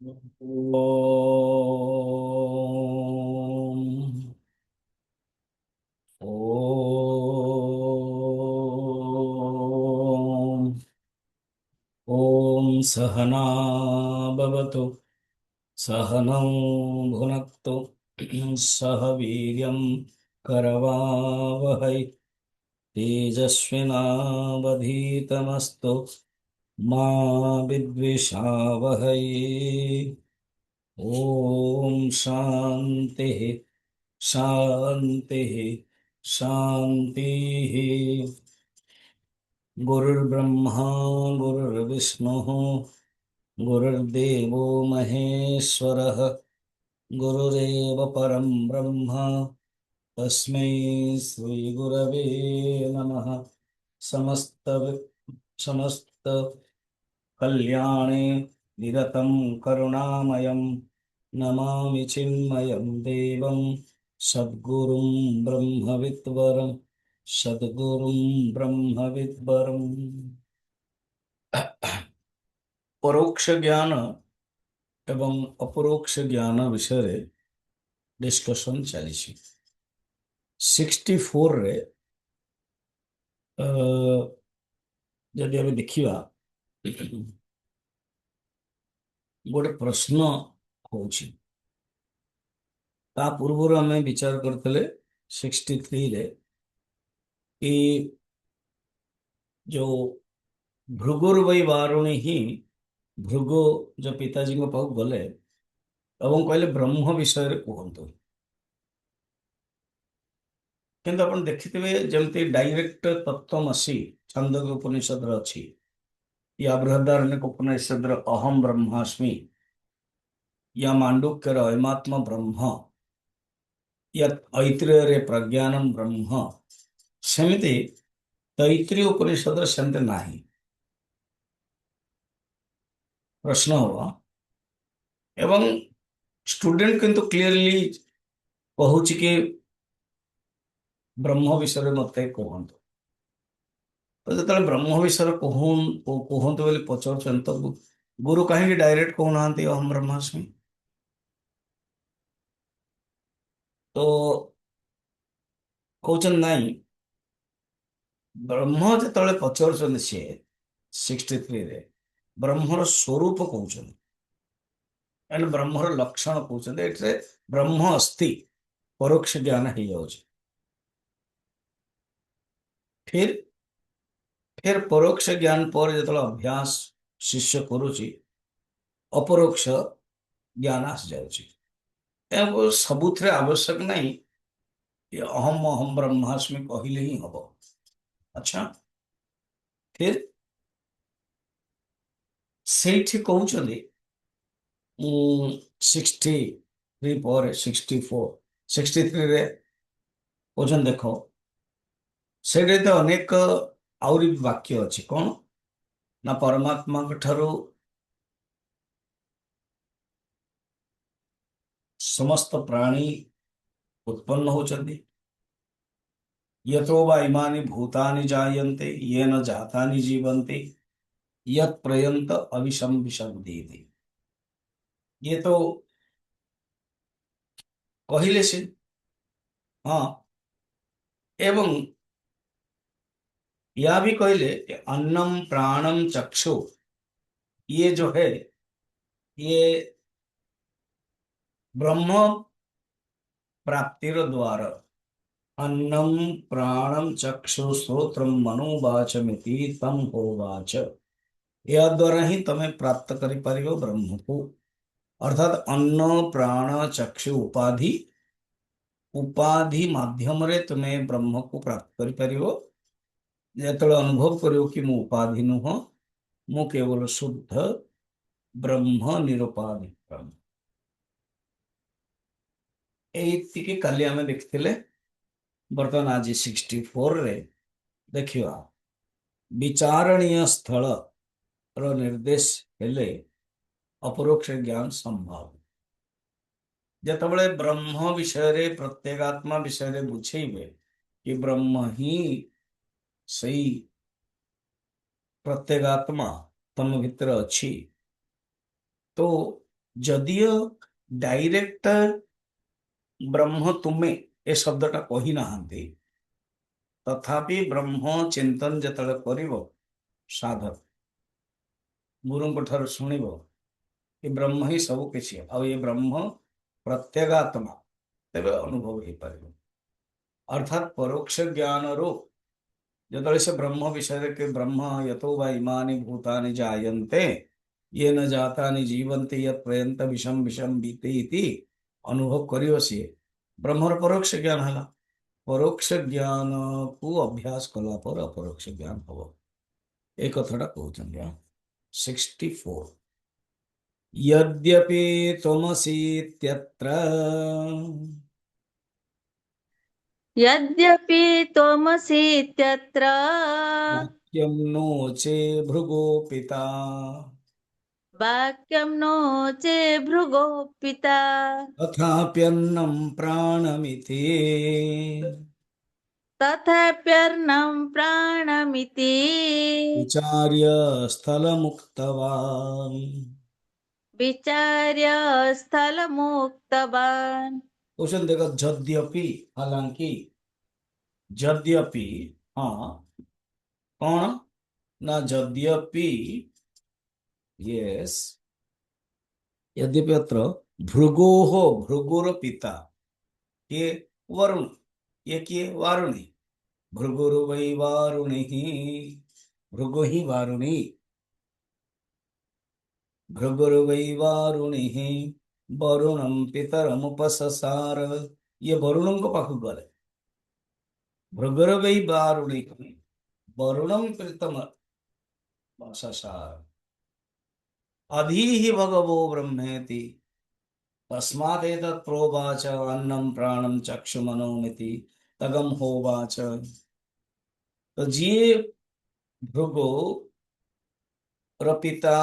ॐ ॐ ॐ सहना भवतु सहनौ भुनक्तु सह वीर्यं करवावहै तेजस्विनावधीतमस्तु मा विद्विषावहै। ॐ शान्तिः शान्तिः शान्तिः। गुरुर्ब्रह्मा गुरुर्विष्णुः गुरुर्देवो महेश्वरः गुरुरेव परं ब्रह्म तस्मै श्रीगुरवे नमः। समस्त समस्त कल्याणे निरतं करुणामयं नमामि चिन्मयं देवं सद्गुरुं ब्रह्मविद्वरं सद्गुरुं ब्रह्मविद्वरं। परोक्ष ज्ञान एवं अपरोक्ष ज्ञान विषय डिस्कशन चली 64 रे जदि आम देखा गोटे प्रश्न होची ता पूर्व आम विचार करते 63 रे कि जो भृगुर्वै वारुणी ही भृगु जो पिताजी पाक गले एवं कहले ब्रह्म विषय कहतु किंतु आप देखिथे जमती डायरेक्ट तत्वमसी छंदोग्य उपनिषद अच्छी या बृहदारण्यक उपनिषद अहम ब्रह्मास्मि या मांडुक्यर अयमात्म ब्रह्म या ऐत्रेय प्रज्ञानम ब्रह्म सेमती तैत्रीय उपनिषद सेमती नाही। प्रश्न हुआ एवं स्टूडेंट किंतु क्लियरली कहूँ कि ब्रह्म विषय मत कहतु तो जो ब्रह्म विषय कहतु बोली पचार तो गुरु कहीं डायरेक्ट कहना अहम ब्रह्मास्मि तो कहते नाई ब्रह्म जो पचार सी 63 रे ब्रह्मर स्वरूप कहते एंड ब्रह्मर लक्षण कहते ये ब्रह्म अस्ति परोक्ष ज्ञान हो जाଉଛି। फिर परोक्ष ज्ञान पर जो अभ्यास शिष्य करुच्ची अपरोक्ष ज्ञान आस जाऊँगी सबुथ आवश्यक नहीं कि अहम अहम ब्रह्मास्मि कहले ही हम। अच्छा फिर से कहते 63 पर 64 63 रे कहते देख से तो अनेक आउरी वाक्य अच्छी कौन ना परमात्मा ठारू समस्त प्राणी उत्पन्न होचंदी यतो वा इमानि भूतानि जायन्ते येन जातानि जीवन्ते यत् प्रयन्त अविशम विशन्ति। ये तो कहले से हाँ एवं या भी कहले कि अन्नम प्राणम चक्षु ये जो है ये ब्रह्म प्राप्तिर द्वार अन्नम प्राणम चक्षु श्रोत्रम मनोवाचमिति तम होवाच या द्वारा ही तुम्हें प्राप्त करि परिबो ब्रह्म को अर्थात अन्न प्राण चक्षु उपाधि उपाधि माध्यम रे तुम्हें ब्रह्म को प्राप्त करि परिबो जेतले अनुभव करियो कि मु उपाधि नुह मु केवल शुद्ध ब्रह्म निरुपाधि ब्रह्म एतिके काली आमे देखथिले बर्तमान आज 64 रे देखिवा विचारणीय स्थल रो निर्देश हेले अपरोक्ष ज्ञान संभव जेतबळे ब्रह्म विषय रे प्रत्येगात्मा विषय रे बुझेइबे कि ब्रह्म ही सही प्रत्येगात्मा तम भितर अच्छी तो ଯଦିଓ ଡାଇରେକ୍ଟ ବ୍ରହ୍ମ ତୁମେ ଏ ଶବ୍ଦଟା କହି ନାହାନ୍ତି, ତଥାପି ବ୍ରହ୍ମ ଚିନ୍ତନ ଯେତେବେଳେ କରିବ ସାଧକ, ଗୁରୁଙ୍କ ଠାରୁ ଶୁଣିବ ଏ ବ୍ରହ୍ମ ହିଁ ସବୁ କିଛି, ଆଉ ଏ ବ୍ରହ୍ମ ପ୍ରତ୍ୟେଗାତ୍ମା, ତେବେ ଅନୁଭବ ହେଇପାରିବ। ଅର୍ଥାତ୍ ପରୋକ୍ଷ ଜ୍ଞାନରୁ ଯେତେବେଳେ ସେ ବ୍ରହ୍ମ ବିଷୟରେ କି ବ୍ରହ୍ମ ୟତୋ ବା ଇମାନି ଭୂତାନି ଜାୟନ୍ତେ येन जातानि जीवन्ति यत् प्रयन्त विषम विषम बीते इति ଅନୁଭବ କରିବ, ସିଏ ବ୍ରହ୍ମର ପରୋକ୍ଷ ଜ୍ଞାନ ହେଲା। ପରୋକ୍ଷ ଜ୍ଞାନକୁ ଅଭ୍ୟାସ କଲା ପରେ ଅପରୋକ୍ଷ ଜ୍ଞାନ ହବ, ଏ କଥାଟା କହୁଛନ୍ତି। 64 यद्यपि त्वमसीत्यत्र यद्यपि त्वमसीत्यत्र वाक्यं नो चे भृगोपिता वाक्यं नो चे भृगोः पिता तथाप्यन्नं प्राणमिति तथाप्यर्णं प्राणमिति विचार्य स्थलमुक्तवान्। विचार्य स्थलमुक्तवान्। क्वेश्चन देखो, यद्यपि, हालांकि, यद्यपि, हाँ, कौन ना, यद्यपि, यस, यद्यपि अत्र भृगोः, भृगुर पिता, ये वरुण, ये किए वारुणी, भृगुर वै वारुणी, भृगु ही वारुणी, भृगुर वै वारुणी वरुणम पितरमुपससार, ये वरुणों को पाखु गले, भृगुर वै वारुणी वरुणम प्रीतम ससार, अधीहि भगवो ब्रह्मेति तस्मादेतत् प्रोवाच अन्नं प्राणं चक्षुमनोमिति तगम होवाच। तो जी भृगु पिता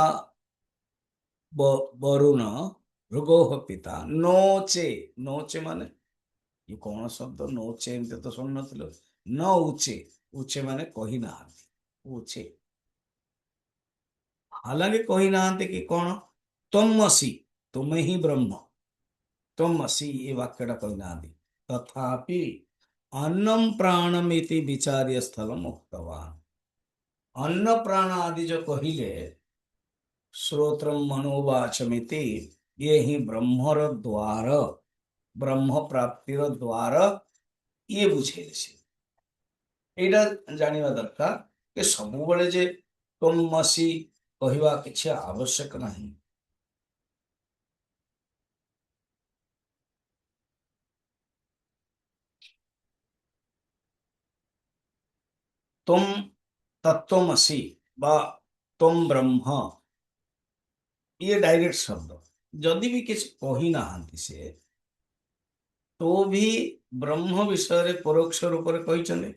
वरुण, भृगोः पिता नोचे, नोचे माने ये कौन शब्द, नोचे एमती तो शुण न, न उचे, उचे माने कही ना, उचे, हालांकि कही ना कि कौन, तुम असी, तुम्हें ही ब्रह्म, तुम असी, ये वाक्यटा कही ना, तथापि अन्नम प्राणमिति विचार्य स्थल मुक्तवान, अन्न प्राण आदि जो कहिले श्रोत्रम मनोवाचमिति, ये ही ब्रह्मर द्वार, ब्रह्म प्राप्तिर द्वार, ये बुझे से एटा जानिबा दरकार कि सबुबले जे तमसी कहवा किछि आवश्यक नहीं। तुम तत्वमसी बा तुम ब्रह्म, ये डायरेक्ट शब्द जदि भी किसी कही ना से, तो भी ब्रह्म विषय परोक्ष रूप से कहते,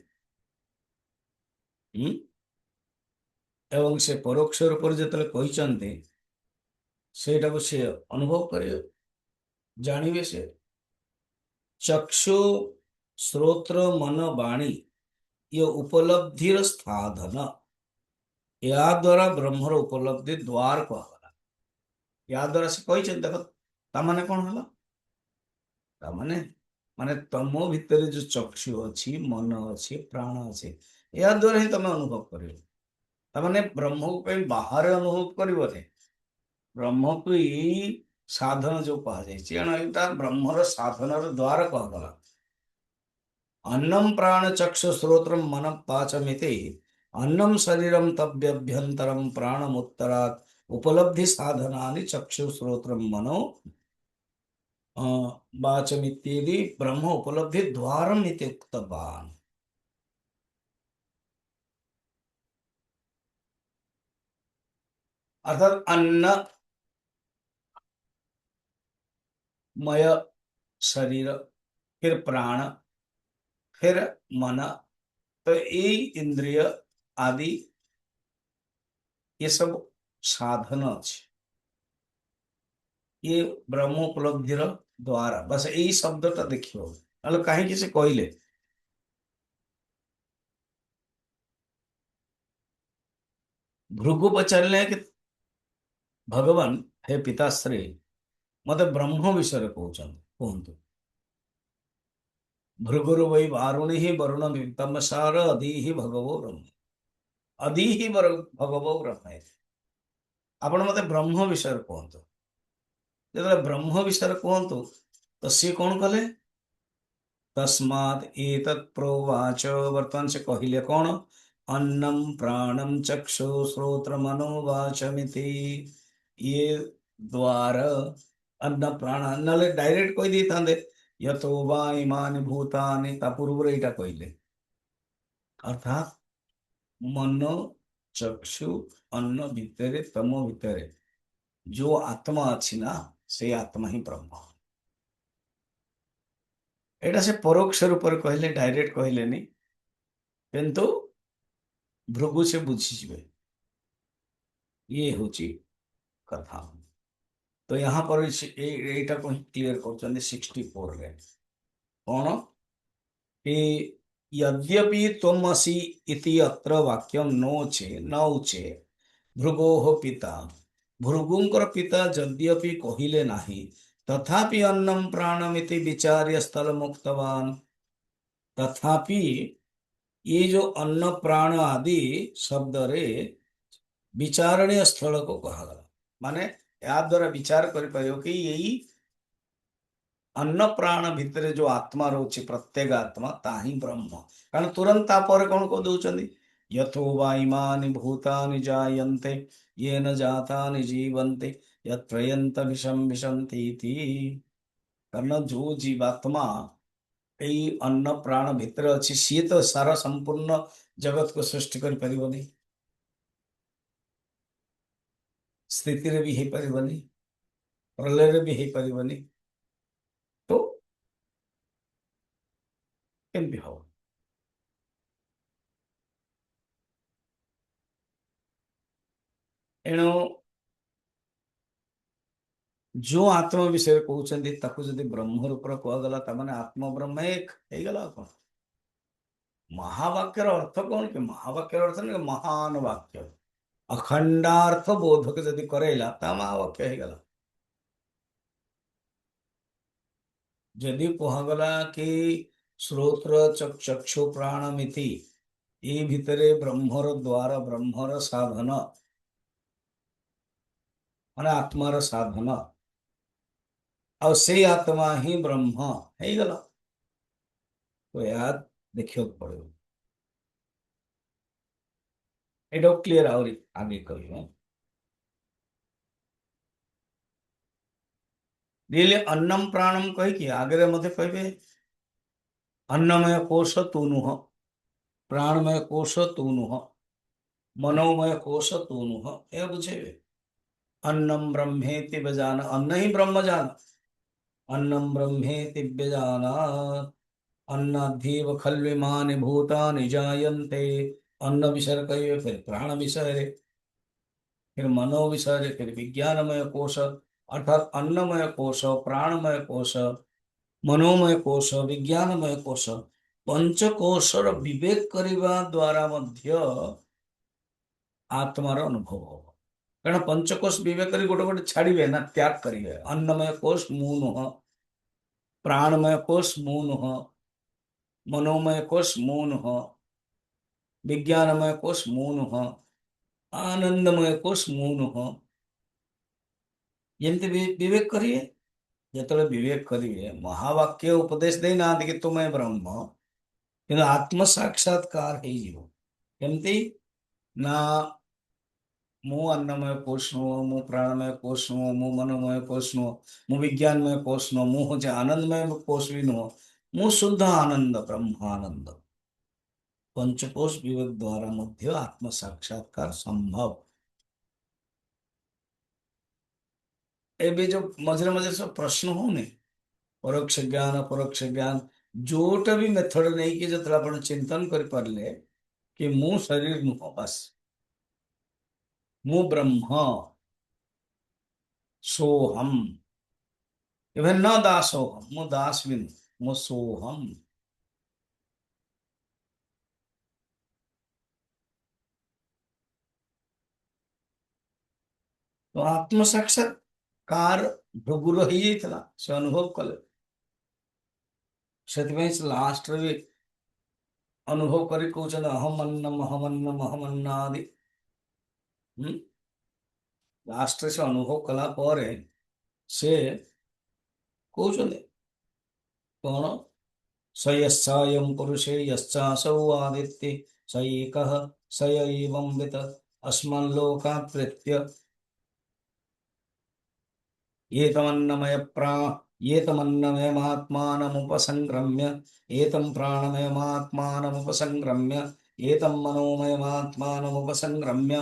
एवं से परोक्ष रूप से जिते कहते सेटा को से अनुभव करे, जानवे से चक्षु श्रोत्र मन वाणी, ये उपलब्धिर साधन, या द्वारा ब्रह्मर उपलब्धि द्वार कहला, या द्वारा से कही देख ताने कौन है, ताने माने तम भितर जो चक्षु अच्छी, मन अच्छी, प्राण अच्छे, या द्वारा ही तुम अनुभव कर, ताने ब्रह्म को कहीं बाहर अनुभव कर, ब्रह्म को यही साधन जो कह ब्रह्मर साधन द्वार कहगला। अन्नम प्राण चक्षु श्रोत्र मन पाचमिति अन्नम शरीरम तव्यभ्यंतरम प्राणमुत्तरात् उपलब्धि साधनानि चक्षु श्रोत्र मनो वाचमित्येदि ब्रह्म उपलब्धि द्वारम इति उक्तवान्। अर्थात अन्नमय शरीर, फिर प्राण, फिर मन, तो ये इंद्रिय आदि ये सब साधन अच्छे, ये ब्रह्म उपलब्धिर द्वारा, बस यही शब्दटा देखियो ना कहीं से कहले भृगु पचारे कि भगवान हे पिताश्री मते ब्रह्म विषय कहते कहतु भृगुरु वै वारुणि वरुण तमसार अदी भगवो ब्रह्म अदी भगवो ब्रह्म आपण मते ब्रह्म विषय कहतु जो ब्रह्म विषय कहतु तो सी कौन कले तस्मात् एतत् प्रोवाच वर्तमान से कहले कौन अन्नम प्राणम चक्षु श्रोत्र मनोवाचमिति ये द्वार अन्न प्राण नले डायरेक्ट कहि दी थांदे यतो वा इमानि भूतानि ता पूर्व एटा कहले अर्थात मन चक्षु अन्न भितरे तम भितरे जो आत्मा अच्छी ना से आत्मा ही ब्रह्म एटा से परोक्ष रूप कहले डायरेक्ट कहलेनी किंतु भृगु से बुझीजे ये होची कथा तो यहाँ पर एटा को क्लियर कर 64 रे कौन कि यद्यपि त्वमसि इति अत्र वाक्यम नोचे न उचे भृगोः पिता भृगुंकर पिता यद्यपि कहिले नाही तथापि अन्नम प्राणमिति विचार्य स्थल मुक्तवान तथापि ये जो अन्न प्राण आदि शब्द रे विचारणीय स्थल को कहागला माने या द्वारा विचार कर कि यही अन्न प्राण भितर जो आत्मा रोचे प्रत्येक आत्मा ताही ब्रह्म कारण तुरंत तापर कौन को दौरान यथो वा इमानि भूतानि जायन्ते येन जातानि जीवन्ते यत्रयन्त विषम विशन्ति इति कारण जो जीवात्मा यही अन्न प्राण भितर अच्छी सी तो सारा संपूर्ण जगत को सृष्टि कर परिबनी स्थिति रे भी हे परिबनी प्रलय रे भी हे परिबनी तो केमती हो एणु जो आत्मा विषय कहते ताकू जदि ब्रह्म रूप कहगला तामाने आत्म ब्रह्म एक हो गला कौन महावाक्यर अर्थ कौन कि महावाक्यर अर्थ नहीं महान वाक्य अखंडार्थ बोधक जदि करेला ता महावाक्य हो गला जदि कहगला कि श्रोत्र चक्षु प्राणमिति ये भितरे ब्रह्मर द्वार ब्रह्मर साधन माने आत्मार साधन और से आत्मा ही ब्रह्म हो गला तो याद देखियो पड़ो एटा क्लियर आउरी आगे कहियो दिले अन्नम प्राणम कही कि आगे मते कहबे अन्नमय कोश तू नुह प्राणमय कोश तू नुह मनोमय कोश तू नुह ये बुझेबे अन्नम ब्रह्मेति बजान अन्न ही ब्रह्म जान अन्नम ब्रह्मेति व्यजाना अन्नाधीव खल्विमानि भूतानि जायन्ते अन्न विषय कहिए फिर प्राण विषय फिर मनो विषय फिर विज्ञानमय कोश अर्थात अन्नमय कोश प्राणमय कोश मनोमय कोश विज्ञानमय कोश पंचकोशर विवेक करने द्वारा मध्य आत्मार अनुभव हो कारण पंचकोश विवेक कर गोटे गोटे छाड़े ना त्याग करेंगे अन्नमय कोश मु नुह प्राणमय कोश मु नुह मनोमय कोश मु नुह विज्ञानमय कोश मु नुह आनंदमय कोश मु नुह एमती विवेक करिए जो विवेक करिए महावाक्य उपदेश देना कि तुम्हें ब्रह्म कि आत्म साक्षात्कार होमती ना मु अन्नमय कोश नुह मु प्राणमय कोश नुह मु मनोमय कोश नुह मु विज्ञानमय कोश नुह मु हूँ आनंदमय कोश भी नुह मु शुद्ध आनंद ब्रह्मानंद पंचकोश विवेक द्वारा मध्य आत्म साक्षात्कार संभव एबे जो मझे मझे सब प्रश्न होने परोक्ष ज्ञान अपरोक्ष ज्ञान जोटा भी मेथड नहीं कि जो आपण चिंतन कर पारले कि मु शरीर नुह बस मु ब्रह्म सोहम इवन न दासोहम मु दास भी नहीं मु सोहम तो आत्म साक्षात्कार ଭୃଗୁର ହେଇଯାଇଥିଲା, ସେ ଅନୁଭବ କଲେ। ସେଥିପାଇଁ ସେ ଲାଷ୍ଟରେ ବି ଅନୁଭବ କରି କହୁଛନ୍ତି ଅହମନ୍ନମ ଅହମନ୍ନମ ଅହମନ୍ନାଦି। ଲାଷ୍ଟରେ ସେ ଅନୁଭବ କଲା ପରେ ସେ କହୁଛନ୍ତି କଣ, स यस्यायं पुरुषे यश्चासौ आदित्ये स एकः स य एवं वित् अस्मल्लोकात् प्रेत्य एतमन्नमयमात्मानमुपसङ्क्रम्य एतं प्राणमयमात्मानमुपसङ्क्रम्य एतं मनोमयमात्मानमुपसङ्क्रम्य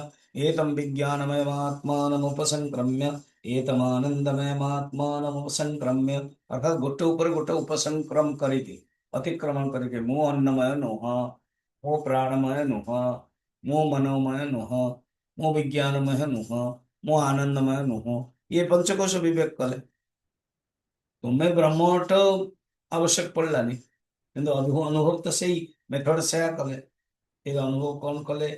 एतं विज्ञानमयमात्मानमुपसङ्क्रम्य एतमानन्दमयमात्मानमुपसङ्क्रम्य। अर्थात गोटे ऊपर गोटे उपसंक्रम करके, अतिक्रमण करके, मो अन्नमय नुह, मो प्राणमय नुह, मो मनोमय नुह, मो विज्ञानमय नुह, मो आनंदमय नुह, ये पंचकोश विवेक कले। तुम्हें ब्रह्मट आवश्यक पड़लानी, किंतु अनुभव तो सही मेथड से कले। ये अनुभव कौन कले,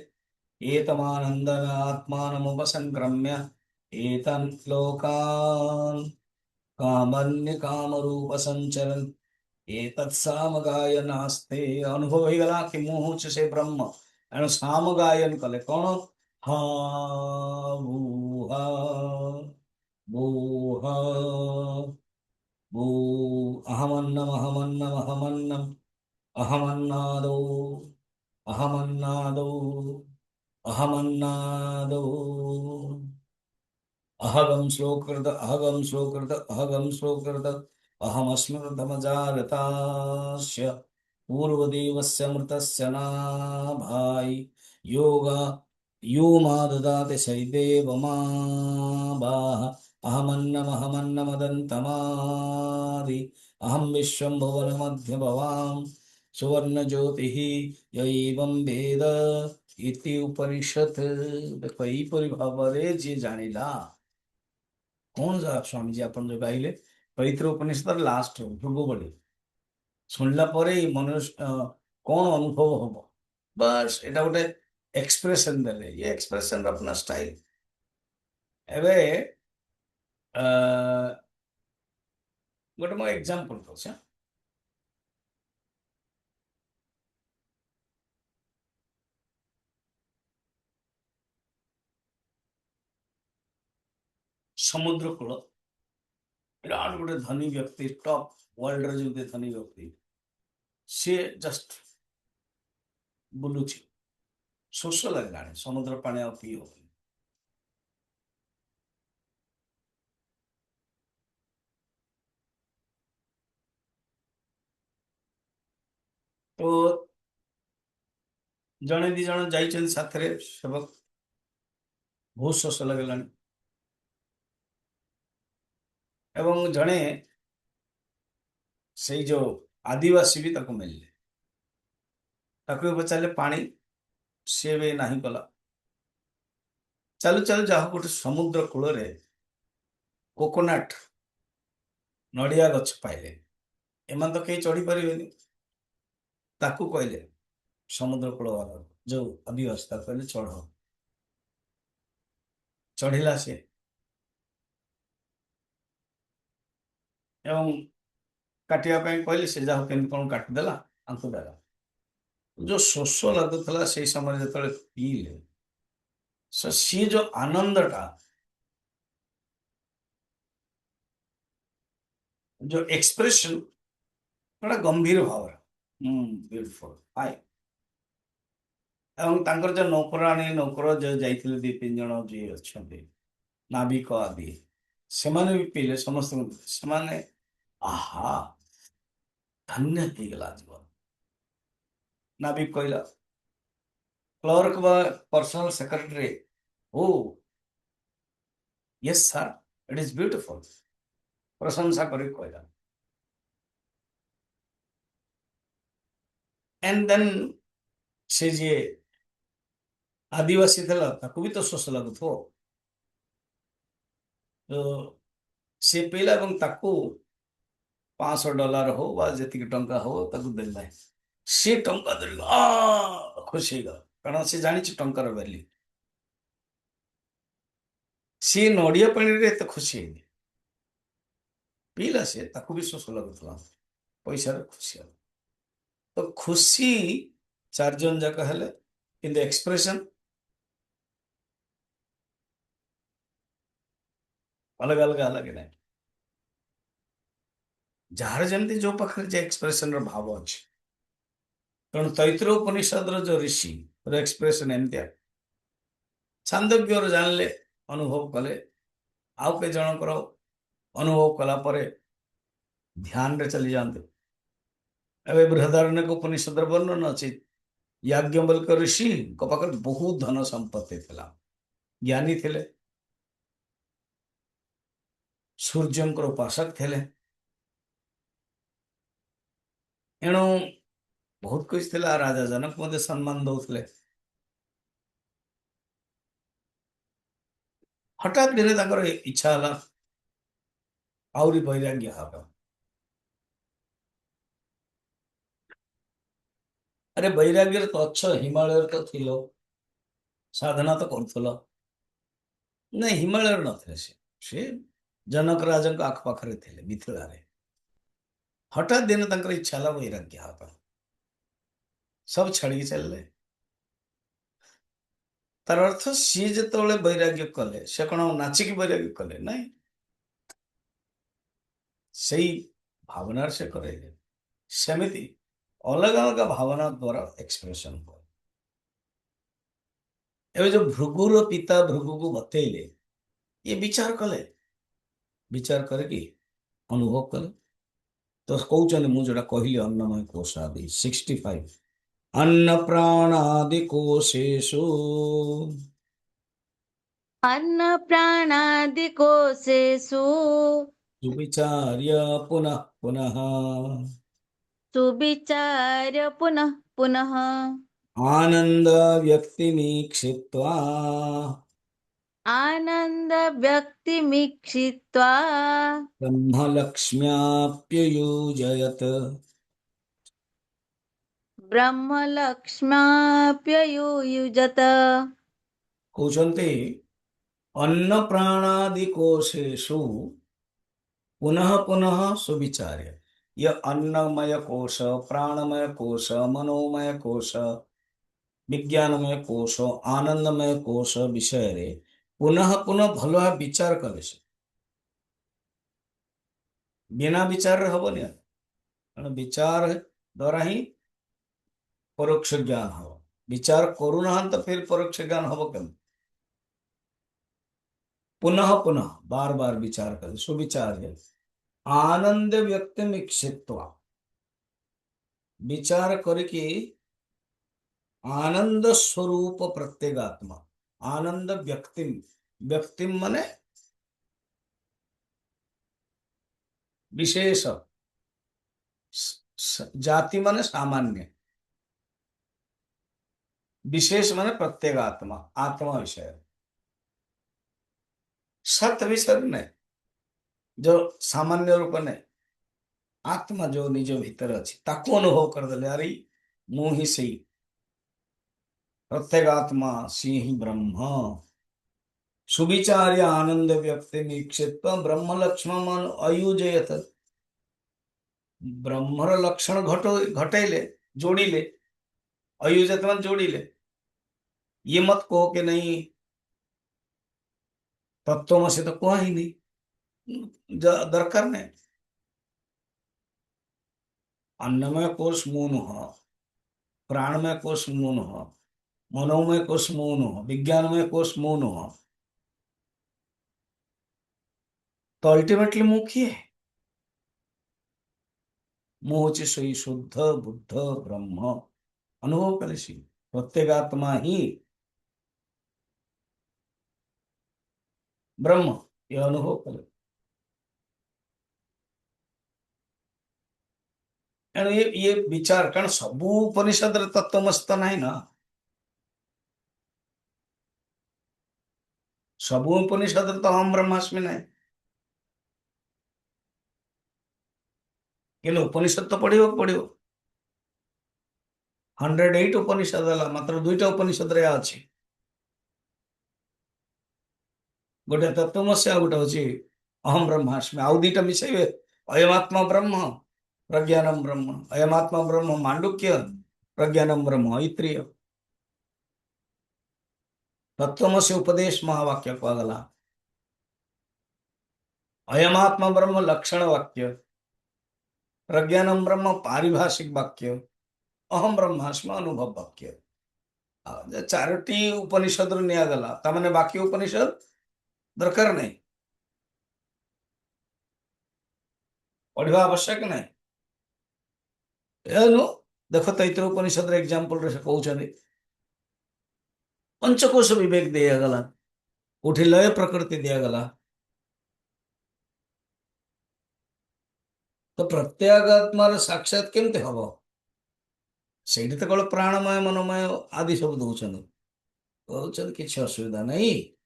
एतमानंद आत्मानमुपसंक्रम्य एतन् लोकान् कामन्य काम रूप संचरन् एतत् साम गायनास्ते। अनुभव हो गला कि मुंह से ब्रह्म, एणु साम गायन कले कौन, हा भूहा भूहा भू, अहमन्नम अहमन्नम अहमन्नम अहमन्नादो अहमन्नादो अहमन्नादो अहगम श्लोकृत अहगम श्लोकृत अहगम श्लोकृत अहमस्मृतमजागतास्य पूर्वदेवस्य मृतस्य नाभाय योग यो मा ददाति सैदेव मा बाह अहमन्नमहमन्नमदन्तमादि अहम विश्वं भुवनमध्य भवाम सुवर्ण ज्योतिः य एवं वेद इति उपनिषत्। देखो यहीपरि भावरे जी जानिला कौन जा स्वामी जी आपण जो गाइले पवित्र उपनिषद लास्ट भृगु बड़ी शुणला परे मनुष्य कौन अनुभव हम, बस एटा गोटे एक्सप्रेशन देले, ये एक्सप्रेशन अपना स्टाइल। एबे गोटे मो एग्जांपल दउछ, समुद्र कूल विराट गोटे धनी व्यक्ति, टॉप वर्ल्ड रे जो धनी व्यक्ति, सी जस्ट बुलुची, शोष लगलानी, समुद्र पानी आ पी हो, तो जड़े दी जन जाइछन साथरे सेवक, बहुत शोष लगलानी एवं जड़े से जो आदिवासी भी ताको मिलले, ताको पचारे पानी, सी भी नहीं कला। चलु चलु जा गोटे समुद्र कूल रे कोकोनट नड़िया गछ पाइले, एमान तो कहीं चढ़ी पारे, ताकू कहले समुद्र कूल वाला जो आदिवासी कहले चढ़, चढ़िला से एवं काटिया कहले से जा केमती कौन काटिदेला आंकु देला। जो शोष लगुला से समय जो पीले, सी जो आनंदटा, जो एक्सप्रेशन बड़ा गंभीर भाव, ब्यूटीफुल हाय। एवं तांकर जो नौकराणी नौकर जो जाइथिले दी तीन जन जी अच्छे नाविक आदि, से माने भी पीले समस्त से माने आहा धन्य हो गला जीवन। नाविक कहला, क्लर्क बा personal secretary, O yes sir it is beautiful, प्रशंसा करी कहला। एंड देन से जे आदिवासी थला ताकू भी तो शोष लगुथो, तो से पीला एवं ताकू $500 हो बा जी टंका हो ताकू देला, सी टंका धर खुशी गला, कारण से जानी टंकार वैल्यू। सी नड़िया पानी रे तो खुशी है, ପିଇଲା ସେ, ତାକୁ ବି ଶୋଷ ଲାଗୁଥିଲା, ପଇସାରେ ଖୁସି ହେଲା। ତ ଖୁସି 4 ଜଣ ଯାକ ହେଲେ, କିନ୍ତୁ ଏକ୍ସପ୍ରେସନ ଅଲଗା ଅଲଗା ହେଲା କି ନାହିଁ? ଯାହାର ଯେମିତି ଯୋଉ ପାଖରେ ଯେ ଏକ୍ସପ୍ରେସନ ର ଭାବ ଅଛି। ତେଣୁ ତୈତ୍ର ଉପନିଷଦର ଯୋଉ ଋଷି ଏକ୍ସପ୍ରେସନ ଏମିତିଆ, ଛାନ୍ଦୋଗ୍ୟର ଜାଣିଲେ, ଅନୁଭବ କଲେ, ଆଉ କେତେ ଜଣଙ୍କର ଅନୁଭବ କଲା ପରେ ଧ୍ୟାନରେ ଚାଲି ଯାଆନ୍ତି। ଏବେ ବୃହଦାରଣ୍ୟକ ଉପନିଷଦର ବର୍ଣ୍ଣନା ଅଛି, याज्ञवल्क्य ऋषिଙ୍କ ପାଖରେ ବହୁତ ଧନ ସମ୍ପତ୍ତି ଥିଲା, ଜ୍ଞାନୀ ଥିଲେ, ସୂର୍ଯ୍ୟଙ୍କର ଉପାସକ ଥିଲେ, ଏଣୁ ବହୁତ କିଛି ଥିଲା। ରାଜା ଜନକ ମଧ୍ୟ ସମ୍ମାନ ଦଉଥିଲେ। ହଠାତ୍ ଦିନେ ତାଙ୍କର ଇଚ୍ଛା ହେଲା ଆହୁରି ବୈରାଗ୍ୟ ହବ। ଆରେ ବୈରାଗ୍ୟରେ ତ ଅଛ, ହିମାଳୟରେ ତ ଥିଲ, ସାଧନା ତ କରୁଥିଲ। ନାଇଁ, ହିମାଳୟରେ ନଥିଲେ ସେ ଜନକ ରାଜାଙ୍କ ଆଖପାଖରେ ଥିଲେ, ମିଥିଳାରେ। ହଠାତ୍ ଦିନେ ତାଙ୍କର ଇଚ୍ଛା ହେଲା ବୈରାଗ୍ୟ ହେବା ପାଇଁ, ସବୁ ଛାଡ଼ିକି ଚାଲିଲେ। ତାର ଅର୍ଥ ସିଏ ଯେତେବେଳେ ବୈରାଗ୍ୟ କଲେ, ସେ କଣ ନାଚିକି ବୈରାଗ୍ୟ କଲେ? ନାଇଁ, ସେଇ ଭାବନାରେ ସେ କରେଇଲେ। ସେମିତି ଅଲଗା ଅଲଗା ଭାବନା ଦ୍ୱାରା ଏକ୍ସପ୍ରେସନ ହୁଏ। ଏବେ ଯୋଉ ଭୃଗୁର ପିତା ଭୃଗୁକୁ ବତେଇଲେ, ଇଏ ବିଚାର କଲେ, ବିଚାର କରିକି ଅନୁଭବ କଲେ। ତ କହୁଛନ୍ତି, ମୁଁ ଯୋଉଟା କହିଲି ଅନ୍ନମୟ କୋଷ ଆଦି 65, अन्न प्राणादि कोशेषु अन्न प्राणादिकोशेषु सुविचार्य पुनः पुनः सुविचार्य पुनः पुनः आनंद व्यक्तिमीक्षित्वा आनंद व्यक्तिमीक्षित्वा ब्रह्मलक्ष्म्याप्ययुजयत्। ब्रह्मलक्ष्म्याप्ययुजत। कौचन्ते अन्न प्राणादि कोशेषु पुनः पुनः सुविचार्य। यह अन्नमय कोश, प्राणमय कोश, मनोमय कोश, विज्ञानमय कोश, आनंदमय कोश विषय रे पुनः पुनः भल भाव विचार कले से, बिना विचार हबनी। विचार द्वारा ही परोक्ष ज्ञान हम। विचार करूना तो फिर परोक्ष ज्ञान हम केम? पुनः पुनः बार बार विचार कर, सुविचार्य आनंद व्यक्ति इक्षित्वा, विचार करके आनंद स्वरूप प्रत्येगात्मा, आनंद व्यक्ति, व्यक्ति माने विशेष, जाति माने सामान्य, विशेष माने प्रत्येगात्मा, आत्मा विषय, सत विषय ने जो सामान्य रूप ने आत्मा जो निज भीतर अच्छी ताको अनुभव करदे, अरे मु ही सही प्रत्येगात्मा, सी ही ब्रह्म। सुविचार्य आनंद व्यक्ति निक्षिप्त ब्रह्म लक्ष्मण अयुजयत। ब्रह्मर लक्षण घटैले, जोड़िले, अयुजत मन जोड़िले। ये मत कहो कि नहीं तत्वमसि तो कहा ही नहीं, दरकार नहीं। अन्नमय कोश मून हो, प्राणमय कोश मून हो, मनोमय कोश मून हो, विज्ञानमय कोश मून हो, तो अल्टीमेटली मुंह किए मुंह होची सोई शुद्ध बुद्ध ब्रह्म अनुभव करे सी प्रत्येगात्मा ही ब्रह्म, यह अनुभव करे। एणु ये विचार, कारण सबू उपनिषद तत्वमस्त नहीं ना, सबू उपनिषद तो हम ब्रह्मास्मि नहीं, कि उपनिषद तो पढ़ो पढ़ो 108 उपनिषद है, मात्र 2टा उपनिषद रे अच्छी, गोटे तत्वमस्य, गोटे हूँ अहम ब्रह्मास्मि, आउ 2टा मिसेबे अयमात्मा ब्रह्म प्रज्ञानम ब्रह्म, अयमात्मा ब्रह्म मांडुक्य, प्रज्ञानम ब्रह्म ऐत्रेय। तत्वमसि उपदेश महावाक्य कुहागला। अयमात्मा ब्रह्म लक्षण वाक्य, प्रज्ञानम ब्रह्म पारिभाषिक वाक्य, अहम ब्रह्मास्मि अनुभव वाक्य। चारोटी उपनिषद निगला ताने बाकी उपनिषद दरकार नहीं, पढ़ा आवश्यक नहीं। एनु देख तैतृ उपनिषद एग्जांपल रे कहउछन पंचकोश विवेक दिगला, कोठी लय प्रकृति दिगला। तो प्रत्यागात्मार साक्षात केमते हबो? ସେଇଠି ତ କେବଳ ପ୍ରାଣମୟ ମନୋମୟ ଆଦି ସବୁ ଦଉଛନ୍ତି, କହୁଛନ୍ତି କିଛି ଅସୁବିଧା ନାହିଁ।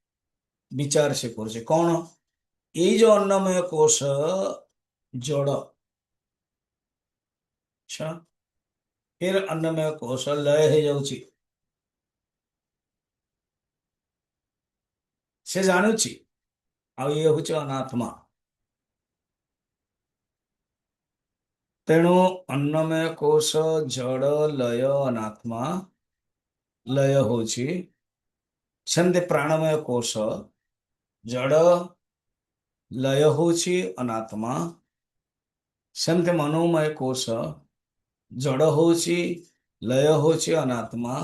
ବିଚାର ସେ କରୁଛି କଣ, ଏଇ ଯୋଉ ଅନ୍ନମୟ କୋଷ ଜଡ଼, ଆଚ୍ଛା ଫେର ଅନ୍ନମୟ କୋଷ ଲୟ ହେଇଯାଉଛି, ସେ ଜାଣୁଛି ଆଉ ଇଏ ହଉଛି ଅନାତ୍ମା। ତେଣୁ ଅନ୍ନମୟ କୋଷ ଜଡ଼ ଲୟ ଅନାତ୍ମା, ଲୟ ହଉଛି ସେମିତି ପ୍ରାଣମୟ କୋଷ ଜଡ଼ ଲୟ ହଉଛି ଅନାତ୍ମା, ସେମିତି ମନୋମୟ କୋଷ ଜଡ଼ ହଉଛି ଲୟ ହଉଛି ଅନାତ୍ମା।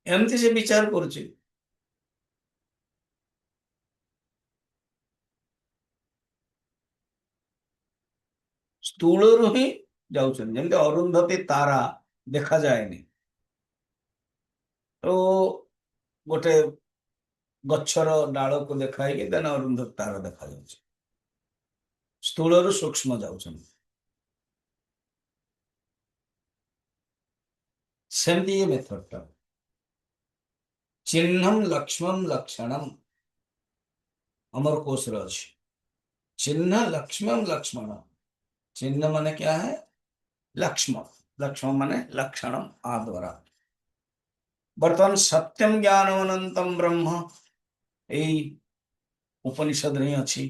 ଏମିତି ସେ ବିଚାର କରୁଛି। ସ୍ଥୂଳରୁ ହିଁ ଯାଉଛନ୍ତି, ଯେମିତି ଅରୁନ୍ଧତୀ ତାରା ଦେଖାଯାଏନି, ତ ଗୋଟେ ଗଛର ଡାଳକୁ ଦେଖାଇକି ଦେନ ଅରୁନ୍ଧତୀ ତାରା ଦେଖାଯାଉଛି, ସ୍ଥୂଳରୁ ସୂକ୍ଷ୍ମ ଯାଉଛନ୍ତି। ସେମିତି ଏ ମେଥଡଟା चिन्हम लक्ष्मम लक्षणम अमर कोश रच। चिन्ह लक्ष्मम लक्ष्मण, चिन्ह माने क्या है? लक्ष्मण, लक्ष्मण माने लक्षणम आ द्वारा। बर्तमान सत्यम ज्ञानम अनंतम ब्रह्म यही उपनिषद नहीं अच्छी,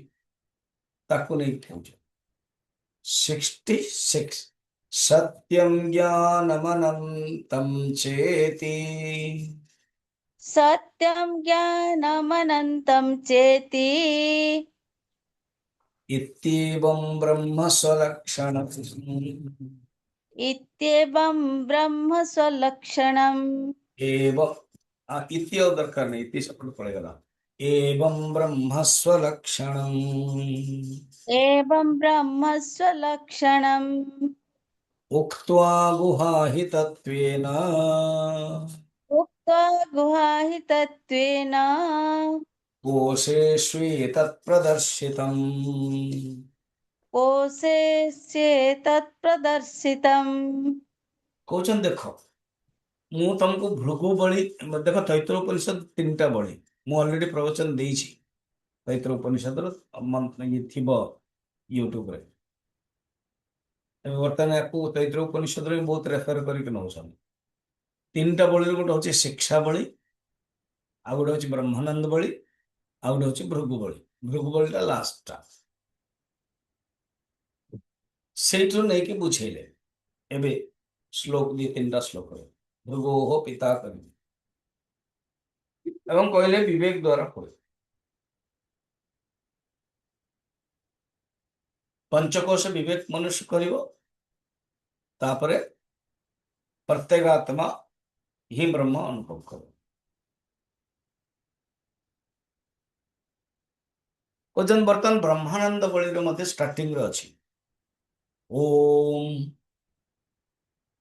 ताकू नहीं ठेवुछ 66 सत्यम ज्ञानम अनंतम चेति सत्यं ज्ञानमनन्तं चेति इत्येवं ब्रह्म स्वलक्षणम् इत्येवं ब्रह्म स्वलक्षणम् एवं इति और दरकार नहीं, इति सब पड़ेगा। एवं ब्रह्म स्वलक्षणम् एवं ब्रह्म स्वलक्षणम् उक्त्वा गुहाहितत्वेन उक्त्वा गुहाहितत्वेन कोशेष्वेतत्प्रदर्शितम्। कोशेष्येतत् प्रदर्शितम्। कौचन देखो, ମୁଁ ତମକୁ ଭୃଗୁ ବଳି ଦେଖ, ତୈତ୍ର ଉପନିଷଦ 3ଟା ବଳି ମୁଁ ଅଲରେଡି ପ୍ରବଚନ ଦେଇଛି। ତୈତ୍ର ଉପନିଷଦର ଇଏ ଥିବ ୟୁଟ୍ୟୁବରେ। ଏବେ ବର୍ତ୍ତମାନ ୟାକୁ ତୈତ୍ର ଉପନିଷଦରେ ବହୁତ ରେଫର କରିକି ନଉଛନ୍ତି। 3ଟା ବଳିର ଗୋଟେ ହଉଛି ଶିକ୍ଷା ବଳି, ଆଉ ଗୋଟେ ହଉଛି ବ୍ରହ୍ମାନନ୍ଦ ବଳି, ଆଉ ଗୋଟେ ହଉଛି ଭୃଗୁ ବଳି। ଭୃଗୁ ବଳିଟା ଲାଷ୍ଟଟା, ସେଇଠୁ ନେଇକି ବୁଝେଇଲେ। ଏବେ ଶ୍ଲୋକ 2-3ଟା ଶ୍ଲୋକରେ ଭୃଗୋଃ ପିତା କରିବେ ଏବଂ କହିଲେ ବିବେକ ଦ୍ୱାରା ହୁଏ। पंचकोश विवेक मनुष्य करिव, तापरे प्रत्येगात्मा ही ब्रह्म अनुभव करो। ओजन बर्तन ब्रह्मानंद बळीर मध्य स्टार्टिंग रे अछि ओम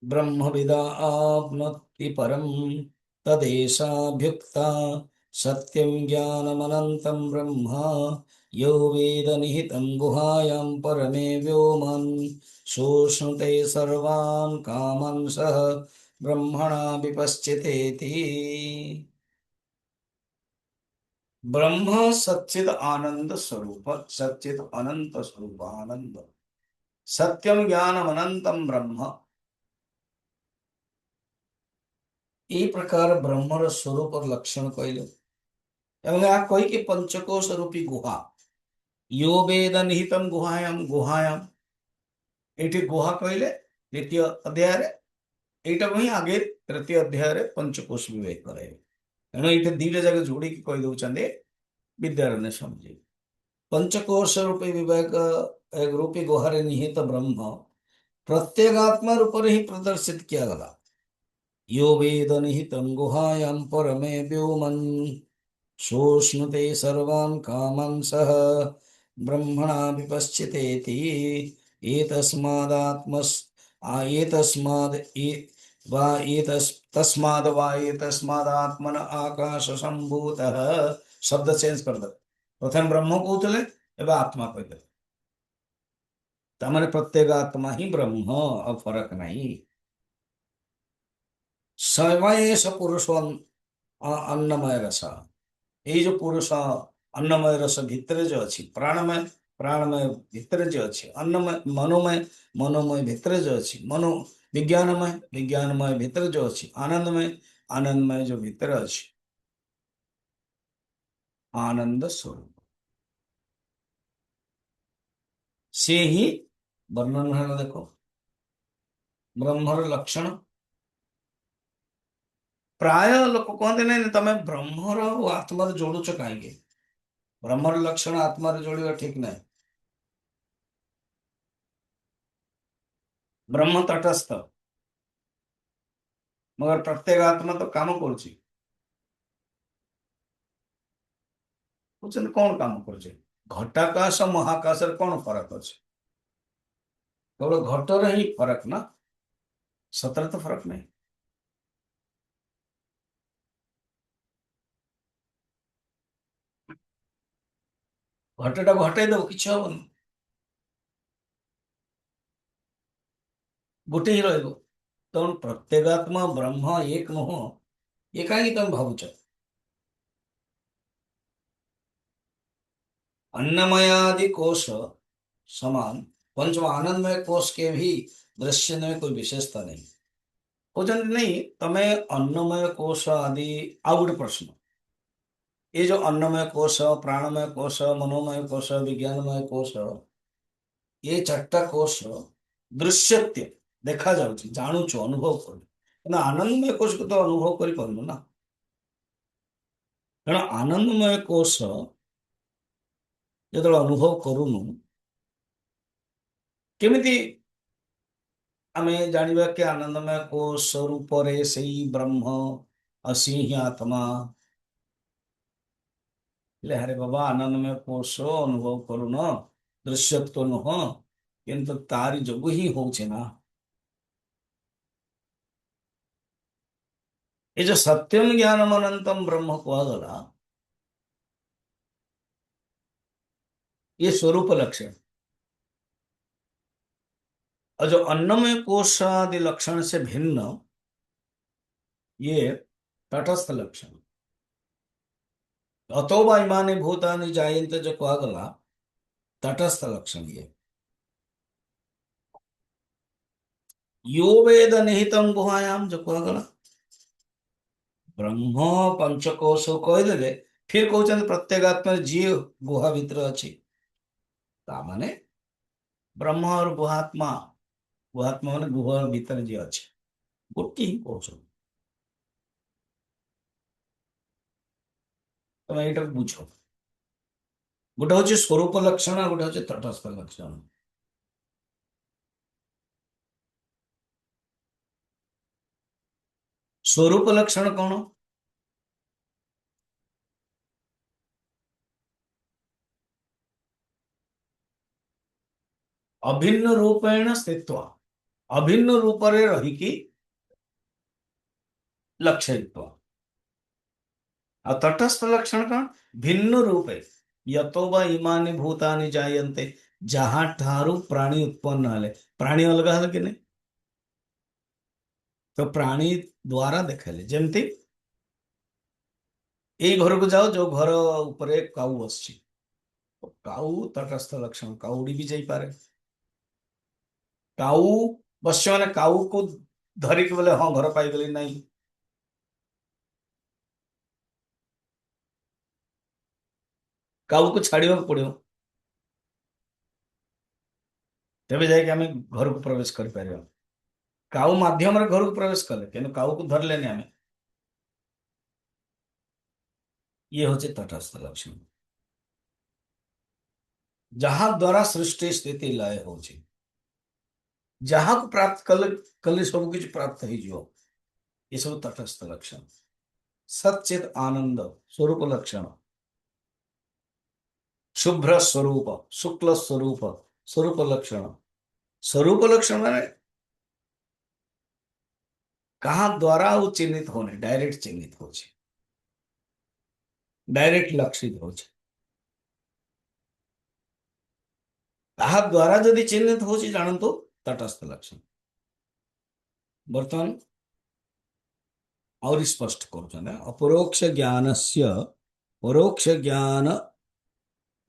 ब्रह्मविदा आप्नोति परम तदेशाभ्युक्ता सत्यं ज्ञानमनन्तं ब्रह्म यो वेद निहितं गुहायां परमे व्योमन् शोष्णुते सर्वान् कामान् सह ब्रह्मणा विपश्चितेति। ब्रह्म सच्चिद आनंद स्वरूप, सच्चिद अनंत स्वरूप आनंद, सत्यम ज्ञानम अनंतम ब्रह्म। ये प्रकार ब्रह्मर स्वरूप और लक्षण कहले एवं यहाँ कही कि पंचकोश रूपी गुहा यो वेद निहितम गुहायाम एठी गुहा कहले द्वितीय अध्याय रे एटा को ही आगे तृतीय अध्याय रे पंचकोश विवेक करे तेणु ये दीटा जगह जोड़ी की कही दौरान विद्यारण्य समझे पंचकोश रूपी विवेक एक रूपी गुहारे निहित ब्रह्म प्रत्येगात्मा रूप ही प्रदर्शित किया गला यो वेद निहितं गुहायां परमे व्योमन् सोऽश्नुते सर्वान् कामान् सः ब्रह्मणा विपश्चितेति एतस्मादात्मस् एतस्माद् वा तस्माद् वा एतस्मादात्मन आकाश संभूतः शब्द चेंज कर दे प्रथम ब्रह्म कहते एवं आत्मा कहते तमाने प्रत्येक आत्मा ही ब्रह्म और फरक नहीं स्वयं पुरुष अन्नमय रस ये जो पुरुष अन्नमय रस भितर जो अच्छी प्राणमय प्राणमय भितर जो अच्छी अन्नमय मनोमय भितर जो अच्छी मनो विज्ञानमय भितर जो अच्छी आनंदमय जो भितर अच्छी आनंद स्वरूप से ही वर्णन है देखो ब्रह्मर लक्षण प्राय लोक कहते नहीं तमें ब्रह्मर और आत्मार जोड़ुच कहीं ब्रह्मर लक्षण आत्मार जोड़ा ठीक नहीं ब्रह्म तटस्थ मगर प्रत्येक आत्मा तो काम करुच्ची कौन काम करुच्चे घटाकाश महाकाश कौन फरक अच्छे केवल घटर ही फरक ना सतर तो फरक नहीं घटटा घटाई दब कि हेनी गोटे ही रहा प्रत्येगात्मा ब्रह्म एक नुह ये कहीं तुम भावुच अन्नमयादि कोश समान पंचम आनंदमय कोश के भी दृश्य में कोई विशेषता नहीं कहते नहीं तमें अन्नमय कोश आदि आउ गोटे प्रश्न ये जो अन्नमय कोश प्राणमय कोश मनोमय कोश विज्ञानमय कोश ये चार्टा कोश दृश्यत्य देखा जाउछि जानूछु अनुभव कर आनंदमय कोश को तो अनुभव कर पारनु ना कारण आनंदमय कोश जो अनुभव करूनु केमिति आमे जानिबा कि आनंदमय कोश रूप से ब्रह्म असी ही आत्मा अरे बाबा आनंदमय कोश अनुभव करुन दृश्यत्व नुह किंतु तारी जोगु ही होचे ना ये जो सत्यम ज्ञानम अनंतम ब्रह्म कहगला ये स्वरूप लक्षण और जो अन्नमय कोश आदि लक्षण से भिन्न ये तटस्थ लक्षण अतो वा इमानि भूतानि जायन्ते जो कहगला तटस्थ लक्षण ये यो वेद निहितम गुहायाम जो कहगला ब्रह्म पंचकोश कहीदे फिर कहते प्रत्येगात्मा जी गुहा भितर अच्छी तामाने ब्रह्म और गुहात्मा माने गुहा भितर जी अच्छे गोटे ही कौश तुम ये बुझ गोटे हूँ स्वरूप लक्षण गोटे हूँ तटस्थ लक्षण स्वरूप लक्षण कौन अभिन्न रूपेण स्थित्वा अभिन्न रूप रहीकि लक्षयित्वा आ तटस्थ लक्षण कौन भिन्न रूपे यतो वा इमानि भूतानि जायन्ते जहाँ ठारू प्राणी उत्पन्न हेले प्राणी अलग हेले कि नहीं तो प्राणी द्वारा देखेले जमती ये घर को जाओ जो घर ऊपर काऊ बस काऊ तटस्थ लक्षण काऊ उड़ी भी जापे काऊ बस मैंने काऊ को धरिक बोले हाँ घर पाईगली नहीं काऊ को छाड़िया पड़ो तेरे जाके आम घर को प्रवेश कर पार काऊ माध्यम घर को प्रवेश कले कि काऊ को धरले आम ये हूँ तटस्थ लक्षण जहाँ द्वारा सृष्टि स्थिति लय हो जहाँ को प्राप्त कले कले सब किछ प्राप्त हो ये सब तटस्थ लक्षण सचित आनंद स्वरूप लक्षण शुभ्र स्वरूप शुक्ल स्वरूप स्वरूप लक्षण स्वरूप लक्षण माने कहाँ द्वारा वो चिन्हित होने डायरेक्ट चिन्हित हो डायरेक्ट लक्षित हो ताहा द्वारा जदि चिन्हित हो जानतु तटस्थ लक्षण बर्तमान और स्पष्ट कर अपरोक्ष ज्ञानस्य परोक्ष ज्ञान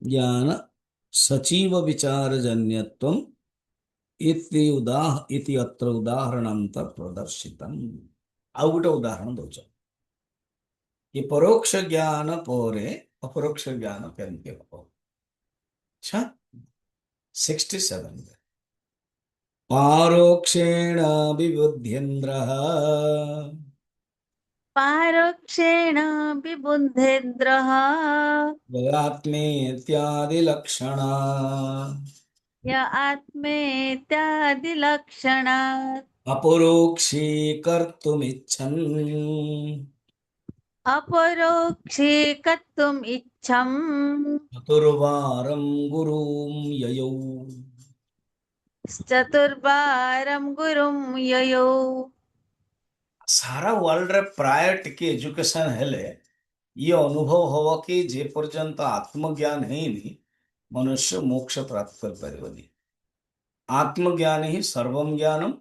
ज्ञान सचिव विचारजन्यत्वम् इति अत्र उदाहरणांतर प्रदर्शितम् आउ गोटे उदाहरण दौच ये परोक्ष ज्ञान परे अपरोक्ष ज्ञान केमती हम अच्छा 67 पारोक्षेण विबुध्येन्द्रः पारोक्षेण विबुधेन्द्रः आत्मेत्यादिलक्षणा य आत्मेत्यादिलक्षणात् अपरोक्षीकर्तुमिच्छन् अपरोक्षीकर्तुम् इच्छम् चतुर्वारं गुरुं ययौ चतुर्वारं गुरुं ययौ सारा वर्ल्ड रे प्राय टिके एजुकेशन हेले ये अनुभव हव कि जे पर्यंत आत्मज्ञान है मनुष्य मोक्ष प्राप्त कर पारिबनी आत्मज्ञान ही सर्वम ज्ञानम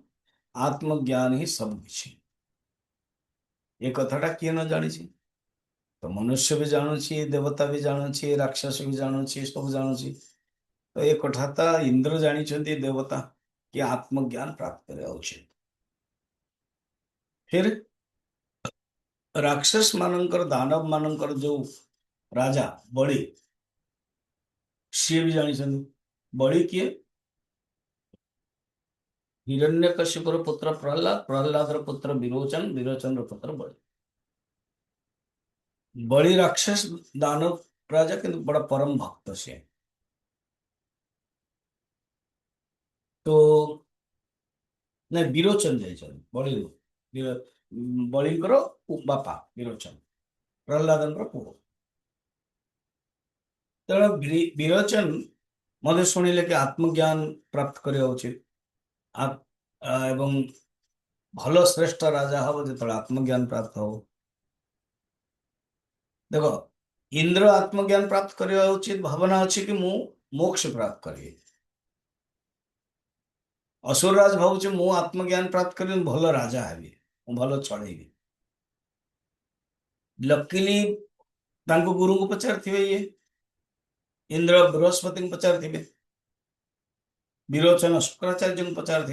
आत्मज्ञान ही सब किछि ये कथाटा किए न जानी तो मनुष्य भी जानुची देवता भी जानुची राक्षस भी जानुची सब जानुची तो ये कथाता इंद्र जानी देवता कि आत्मज्ञान प्राप्त करे उचित फिर राक्षस मानकर दानव मानकर जो राजा बलि सी भी जानी बलि किए हिरण्यकशिपुर पुत्र प्रहलाद प्रहलादर पुत्र विरोचन विरोचन पुत्र बलि बलि राक्षस दानव राजा किंतु बड़ा परम भक्त से तो नहीं विरोचन जाइछन बलि बलिंकर बापा विरोचन प्रहलादन पुओ तेणु विरोचन मधे शुणिले कि आत्मज्ञान प्राप्त करवा उचित एवं भल श्रेष्ठ राजा हम जो आत्मज्ञान प्राप्त हो देख इंद्र आत्मज्ञान प्राप्त करवा उचित भावना अच्छी कि मु मोक्ष प्राप्त करी असुरराज भावुचे मु आत्मज्ञान प्राप्त करी भल राजा हेबी भल चढ़ेबी लकीली गुरु को पचार ये इंद्र बृहस्पति को पचार विरोचन शुक्राचार्य को पचार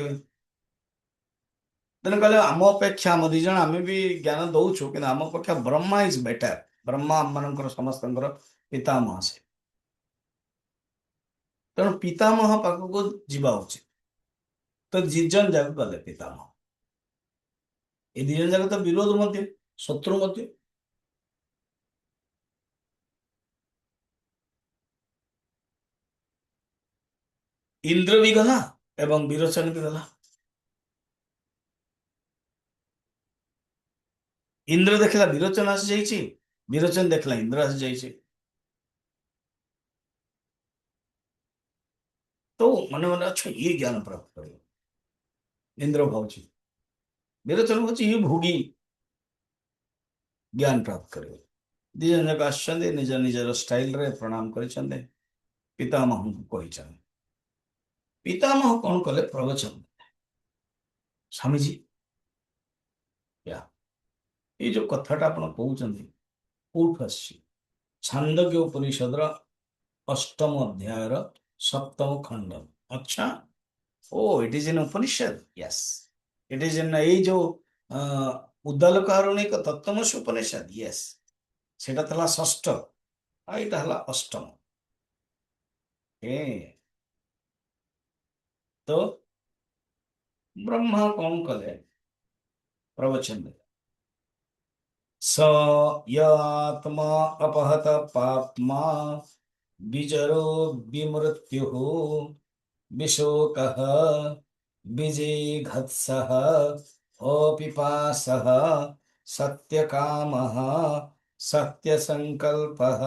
तेना कहले आम अपेक्षा आम दिज आम भी ज्ञान दौचु कि आम अपेक्षा ब्रह्मा इज बेटर ब्रह्मा आम मान समस्त पितामह से तेणु पितामह पाखक जीवा उचित तो दिजन जाक गले पितामह ये दिजन जाक तो विरोध मध्य शत्रु मध्य इंद्र भी गला एवं विरोचन भी गला इंद्र देखला विरोचन आसी जाइए विरोचन देखला इंद्र आसी जाइए तो मन मन अच्छा ये ज्ञान प्राप्त कर इंद्र भावची विरोचन भावची ये भोगी ज्ञान प्राप्त कर दिजन जाक आसछन्ते निज निजर स्टाइल रे प्रणाम करिछन्ते पितामह को कहिछन्ते पितामह कौन कले प्रवचन स्वामीजी या ये जो कथाटा आप कहते कौट आस छांदोग्य उपनिषद अष्टम अध्याय सप्तम खंड अच्छा oh it is in Upanishad yes it is in ये जो उद्दालकारुणिक तत्वमसि उपनिषद यस सेटा थला षष्ठ ଏଇଟା ହେଲା ଅଷ୍ଟମ। ଏ ତ ବ୍ରହ୍ମା କଣ କଲେ ପ୍ରବଚନ ଦେଲେ। स य आत्मा अपहत पाप्मा विजरो विमृत्युः विशोकः विजिघत्सः अपिपासः सत्यकामः सत्यसङ्कल्पः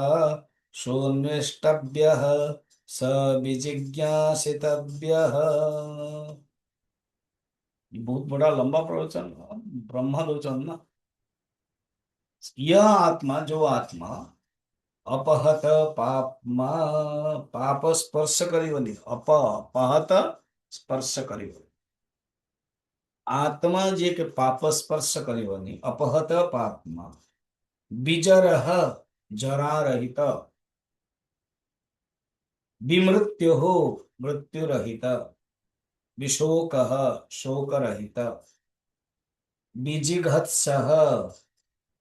सोन्वेष्टव्यः स विजिज्ञासितव्यः। बहुत बड़ा लंबा प्रवचन ब्रह्मा लोचन ना। यह आत्मा, जो आत्मा अपहत पापमा, पाप स्पर्श करिवनी, अपहत स्पर्श करिवनी, आत्मा जे के पाप स्पर्श करिवनी, अपहत पापमा विजरह, जरा रहित, विमृत्यु हो, मृत्यु रहित, विशोक, शोक रहित, विजिघत्सः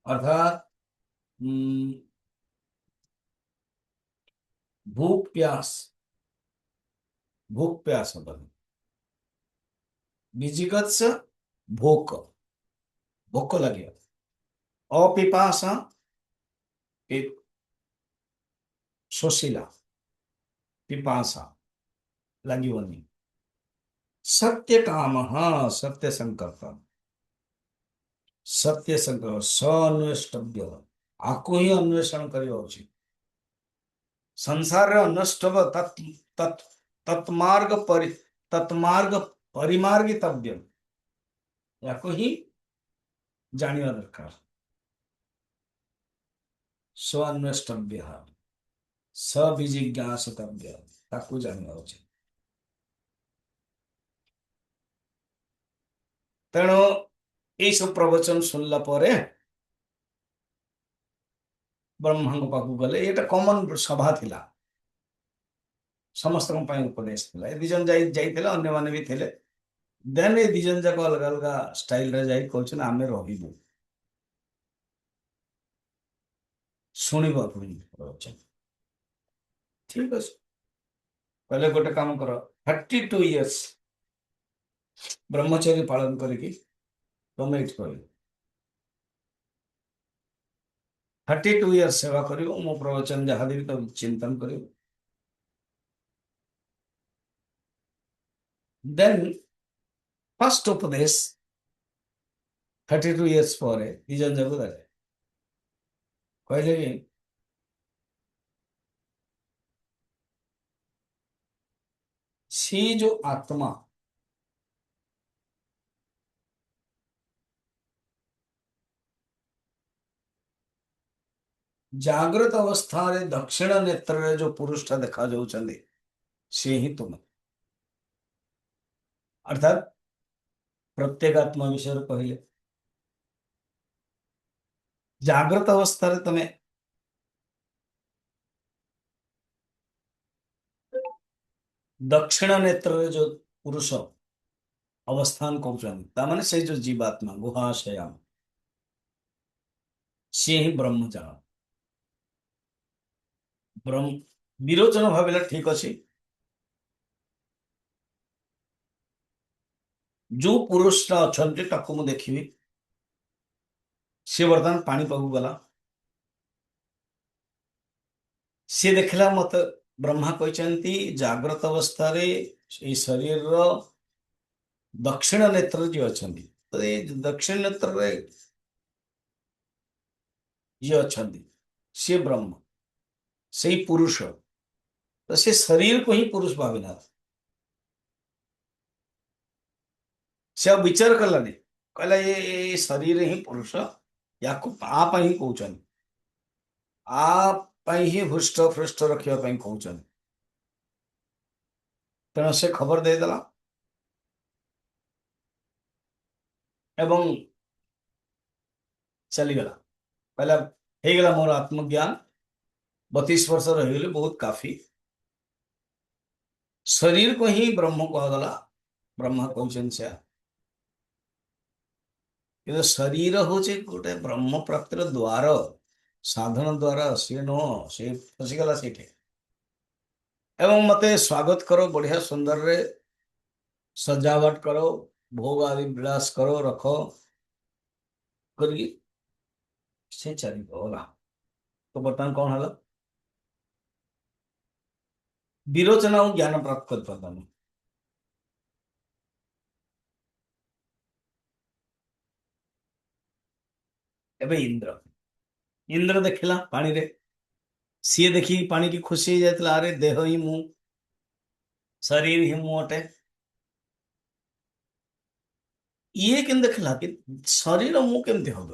अर्थात भूख प्यास, भूख प्यास बने, विजिगत्स भूख, भूख लगे, अपिपासा एक शोषिला, पिपासा लगी वनी, सत्य काम, हाँ सत्य संकल्प, सत्य संकल्प, सन्वेष्टव्य, आको ही अन्वेषण करियो उचित। संसार रे नष्टव तत् तत् तत्मार्ग परि तत्मार्ग परिमार्गितव्य, याको ही जानिया दरकार। स्वान्वेष्टव्य, सविजिज्ञासितव्य, ताकू जानिया उचित। तेणु ये सब प्रवचन सुनला परे ब्रह्मा पाखु गले। ये कॉमन सभा थिला, समस्त उपदेश थिला। ए दिजन जाइथिले, अन्य माने भी थिले। देन ए दिजन जाक अलग अलग स्टाइल रे जाई कहछन आमे रहिबु, सुनिबो प्रवचन। ठीक अछि, पहले गोटे काम करो, 32 इयर्स ब्रह्मचर्य पालन करके तुम एट कर 32 इयर्स सेवा करियो, मो प्रवचन जहाँ देवी तो चिंतन करियो। देन फर्स्ट उपदेश 32 इयर्स पर दिजन जगो दे कहले कि सी जो आत्मा जागृत अवस्था रे दक्षिण नेत्र रे जो पुरुष देखा जाउछंदी से ही तुम, अर्थात प्रत्येक आत्मा विषय कहले जागृत अवस्था रे तमे दक्षिण नेत्र रे जो पुरुष अवस्थान कहते माने से जो जीवात्मा गुहाशयाम सी ही ब्रह्म जान। ब्रह्म विरोचन भाविला ठीक अच्छे, जो पुरुष अच्छा ताको देखी सी बर्तमान पानी पाखु गला, सी देखला मत ब्रह्मा कहते जागृत अवस्था रे शरीर रो दक्षिण नेत्र जी अच्छा, तो ये दक्षिण नेत्र रे जी अच्छा सी ब्रह्म से पुरुष, तो से शरीर को ही पुरुष भाविना, से अब विचार कलानी कहला ये शरीर ही पुरुष, या आप ही कहते आप ही हृष्ट फृष्ट रखा कहते, तेणु से खबर देदेला एवं चलीगला। कहला हो गला मोर आत्मज्ञान 32 वर्ष रही बहुत काफी, शरीर को ही ब्रह्म कहगला। ब्रह्मा कहते से कि शरीर हूँ गोटे ब्रह्म प्राप्तिर द्वार, ସାଧନ ଦ୍ୱାରା ସିଏ ନୁହଁ, ସେ ଫସିଗଲା ସେଇଠି। ଏବଂ ମତେ ସ୍ୱାଗତ କର ବଢିଆ ସୁନ୍ଦରରେ, ସଜାवट करो, भोग आदि विलास करो, रखो करिए, से चलीगला। तो बर्तमान कौन हला विरोचना और ज्ञान प्राप्त कर पाता नहीं। एबे इंद्र इंद्र देखिला पानी रे, सी देखी पानी की खुशी जाता, अरे देह ही मु, शरीर ही मु अटे। ये केम देखला कि शरीर मु केमती हम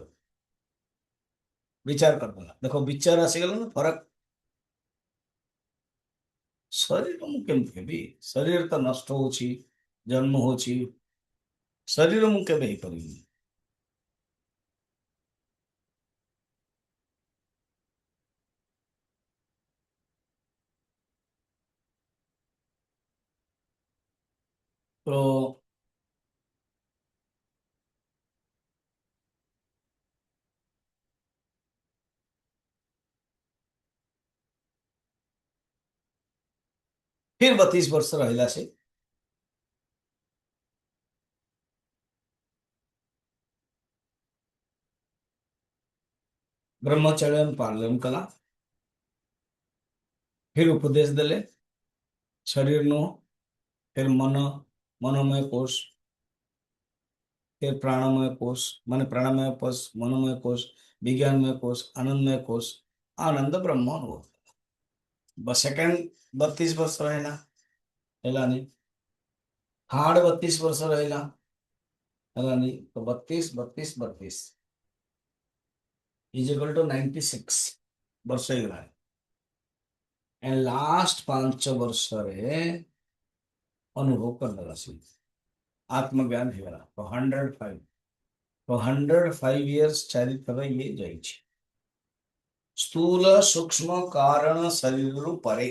विचार करदेला। देखो विचार आसीगला ना फरक, शरीर मु केमती हेबी, शरीर तो नष्ट होची, जन्म होची, शरीर मु केबे ही करिबी। तो फिर 32 वर्ष रहिला से ब्रह्मचर्य पालन कला। फिर उपदेश देले शरीर नु, फिर मन, मनोमय कोश, फिर प्राणमय कोश, माने प्राणमय कोश, मनोमय कोश, विज्ञानमय कोश, आनंदमय कोश, आनंद ब्रह्म अनुभव। बस सेकंड 32 वर्ष रहिला, हेलानी हार्ड 32 वर्ष रहिला, हेलानी। तो 32 32 32 इज इक्वल टू 96 वर्ष ହେଇଗଲା। एंड लास्ट 5 वर्ष रे अनुभव करदेला से आत्मज्ञान ହେଇଗଲା। तो 105, तो 105 years ଚାରିଥର ये ଯାଇଛି। स्थूल सूक्ष्म कारण शरीर परे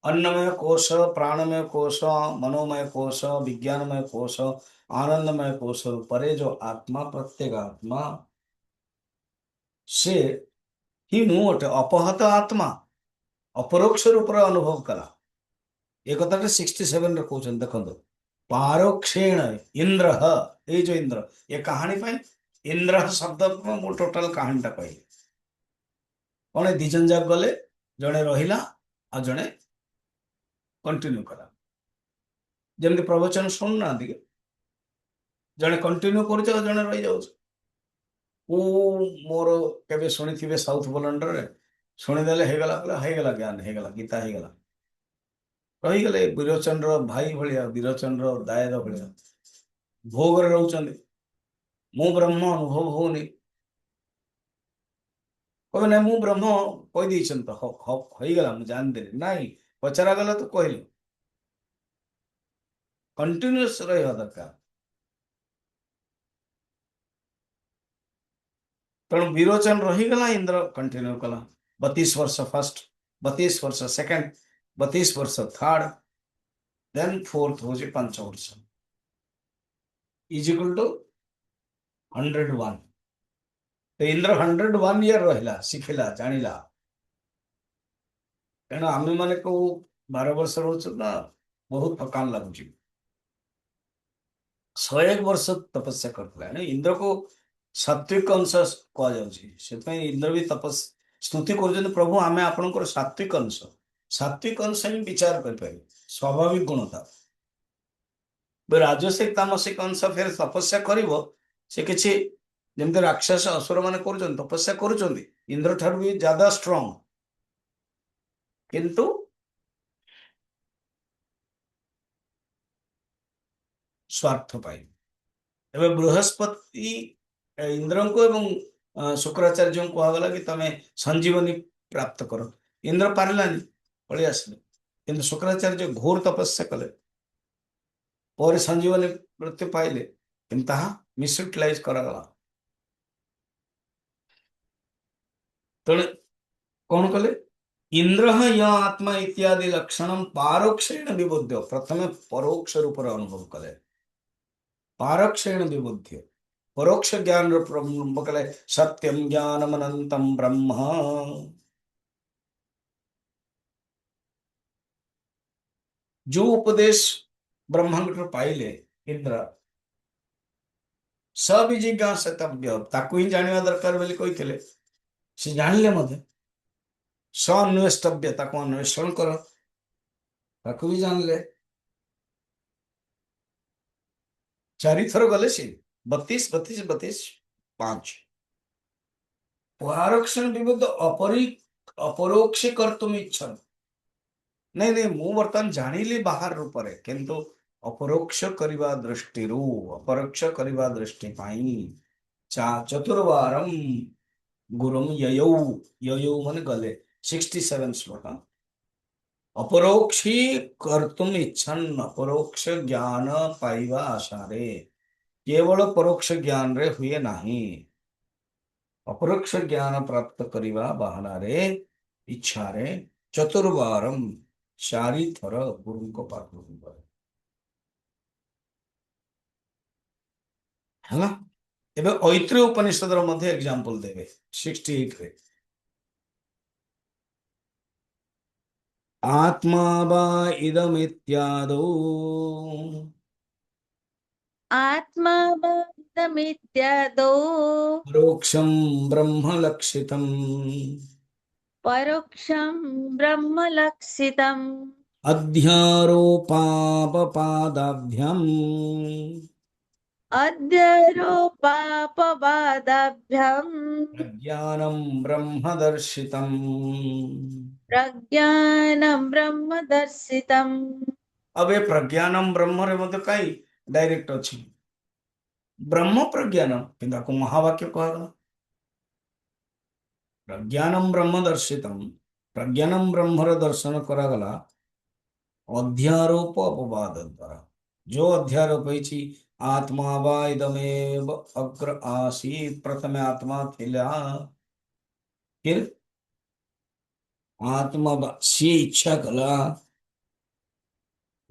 अन्नमय कोश, प्राणमय कोश, मनोमय कोश, विज्ञानमय कोश, आनंदमय कोश परे जो आत्मा, प्रत्येक आत्मा से ही मुटे अपहत आत्मा अपरोक्ष रूप अनुभव कला। एक कथा 67 कहते देखो, पारोक्षेण इंद्र, ये जो इंद्र, ये कहानी पाई इंद्र शब्द मु टोटाल कहानी टा कही कौन दिजन जाक गले, जड़े रहिला आ जड़े कंटिन्यू करा। जमती प्रवचन शुणुना जड़े कंटिन्यू कर जड़े रही जाऊ। मोर केबे शुणी साउथ बलंडर रे शुणीदेले हेगला ज्ञान हेगला गीता हेगला रहीगले। वीरचंद्र भाई भाया, वीरचंद्र दायर भाया भोग रोचंदी, मु ब्रह्म अनुभव होनी कहे ना मु ब्रह्म कही तो होगला मुझे जानदेली नाई पचरा गला तो कहल कंटिन्यूस रहा दरकार। तेणु विरोचन रहीगला, इंद्र कंटिन्यू कला। 32 वर्ष फर्स्ट, 32 वर्ष सेकंड, 32 वर्ष थर्ड, देन फोर्थ हो 5 वर्ष इज इक्वल टू 101। तो इंद्र 101 year रहिला, शिखिला, जानिला। तेणु आम मैंने को 12 वर्ष रोच ना बहुत थकान लगुच। 101 वर्ष तपस्या करते इंद्र को सात्विक अंश कह इंद्र भी तपस् स्तुति कर प्रभु आम आपंकर सात्विक अंश, सात्विक अंश ही विचार कर स्वाभाविक गुण था। राजसिक तामसिक अंश फिर तपस्या कर किसी जमी राक्षस असुर मान कर तपस्या कर इंद्र ठार भी ज्यादा स्ट्रॉन्ग, किंतु स्वार्थ पाई। एवं बृहस्पति इंद्र को एवं शुक्राचार्य को कहगला कि तमें संजीवनी प्राप्त कर। इंद्र पारानी पलि आसले, किंतु शुक्राचार्य घोर तपस्या कले पर संजीवनी मृत्यु पाइले, किंतु मिसयूटिलाइज करागला। तेणु कौन कले इंद्र य आत्मा इत्यादि लक्षण पारोक्षेण विबुद्ध, प्रथमे परोक्ष रूप अनुभव कले, पारोक्षेण विबुद्ध परोक्ष ज्ञान बकले सत्यम ज्ञानम अनंतम ब्रह्म जो उपदेश ब्रह्मांड पाइले इंद्र सविजिज्ञासितव्य ताकू ही जानिबा दरकार बोली कहिथिले से जानिले मधे स अन्वेष्टव्य ताकू अन्वेषण कर ताकू भी जानले चारि थर गले सी 32 32 32 5 आरक्षण विरुद्ध अपरोक्ष कर्तुम इच्छन नहीं नहीं मु वर्तमान जानिली बाहर रूपरे किंतु अपरोक्ष करिवा दृष्टिरू अपरोक्ष करिवा दृष्टि पाई चतुर्वारम गुरुम ययौ ययौ मन गले 67 श्लोक अपरोक्षी कर्तुम इच्छन अपरोक्ष ज्ञान पाइबा आशारे केवल परोक्ष ज्ञान रे हुए नहीं अपरोक्ष ज्ञान प्राप्त करिवा बाहनारे इच्छा रे चतुर्वारम 4 थर गुरु को पाठ है एबे ऐत्रेय उपनिषद मध्य एग्जांपल देवे 68 रे आत्मा वा इदमित्यादौ आत्मा वादमित्यादौ परोक्षं ब्रह्म लक्षितम् परोक्षं ब्रह्म लक्षितम् अध्यारोपापपादाभ्याम् अध्यारोपापवादाभ्याम् प्रज्ञानं ब्रह्म दर्शितम् प्रज्ञानं ब्रह्म दर्शितम् अब ये प्रज्ञानम ब्रह्म रे मते काई डायरेक्ट अछि ब्रह्म प्रज्ञानम किंतु को महावाक्य कहला प्रज्ञानम ब्रह्म दर्शितम प्रज्ञानम ब्रह्म रे दर्शन करागला अध्यारोप अपवाद द्वारा जो अध्यारोप है आत्मा वा इदमेव अग्र आसीत् प्रथम आत्मा थिला फिर आत्मा सी इच्छा कला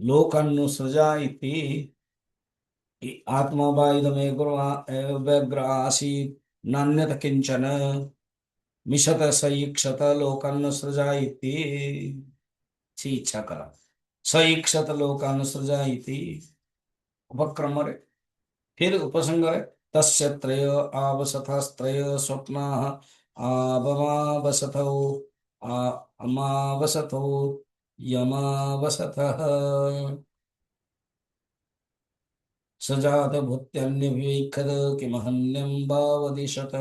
लोकान्नुसृजा इति आत्मा वा इदमेव्यग्र आसीत् नान्यत किंचन मिशत सईक्षत लोकान्नुसृजा इति सी इच्छा कला सईक्षत लोकान्नुसृजा इति उपक्रम रे फिर उपसंग है तस्य त्रय आवसथस्त्रय स्वप्नाः आवमावसथौ अमावसथौ यमावसथः सजात भूत्यन्यविवेक्षत किमहन्यं भावदिशत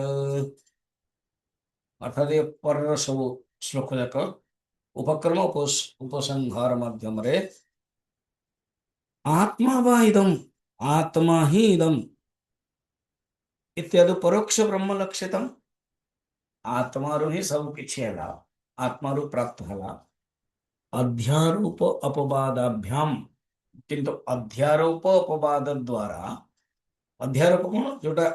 अर्थात ये पर सब श्लोक जाक उपक्रम उपसंहार माध्यम रे आत्मा वा इदम आत्मा ही इदम इत्यादि परोक्ष ब्रह्म लक्षितम आत्मारु ही सब किछि हला आत्मारु प्राप्त हला अध्यारोप अपवादाभ्याम किंतु अध्यारोप अपवाद द्वारा अध्यारोप कौन जोटा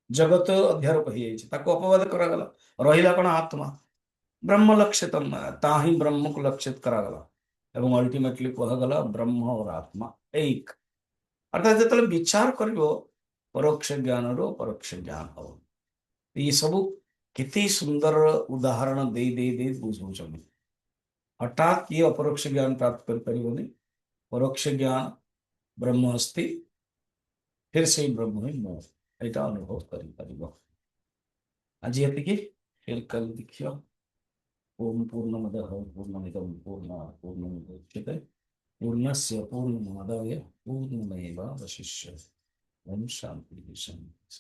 जगत अध्यारोप हो जाइए ताको अपवाद करागला रहिला कौन आत्मा ब्रह्म लक्षितम ताही ब्रह्म को लक्षित करागला एवं अल्टीमेटली कहगला ब्रह्म और आत्मा एक अर्थात जो विचार करिवो परोक्ष ज्ञान रो परोक्ष ज्ञान हो ये सब केते सुंदर उदाहरण दे दे दे बुझौछन हठात ये अपरोक्ष ज्ञान प्राप्त कर परिबोनी परोक्ष ज्ञान ब्रह्म अस्ति फिर से ब्रह्म ही मोह एटा अनुभव करि परिबो आज एतिकी फिर कल देखियो ओम पूर्णमदः पूर्णमिदं पूर्णात् पूर्णमुदच्यते पूर्णस्य पूर्णमादाय पूर्णमेवावशिष्यते ओम शांति शांति।